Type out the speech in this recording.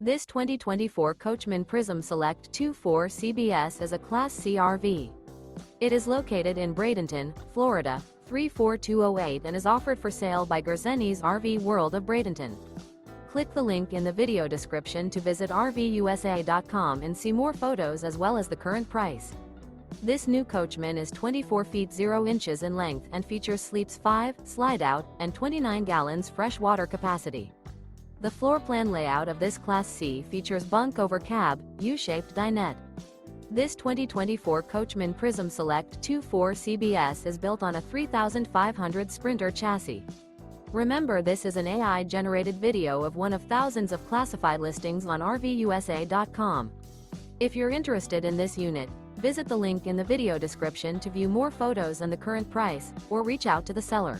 This 2024 Coachmen Prism Select 24 CBS is a Class C RV. It is located in Bradenton, Florida, 34208 and is offered for sale by Gerzeny's RV World of Bradenton. Click the link in the video description to visit RVUSA.com and see more photos as well as the current price. This new Coachmen is 24 feet 0 inches in length and features sleeps 5, Slideout, and 29 gallons fresh water capacity. The floor plan layout of this Class C features Bunk Over Cab, U-shaped dinette. This 2024 Coachmen Prism Select 24 CBS is built on a 3500 Sprinter chassis. Remember, this is an AI-generated video of one of thousands of classified listings on RVUSA.com. If you're interested in this unit, visit the link in the video description to view more photos and the current price, or reach out to the seller.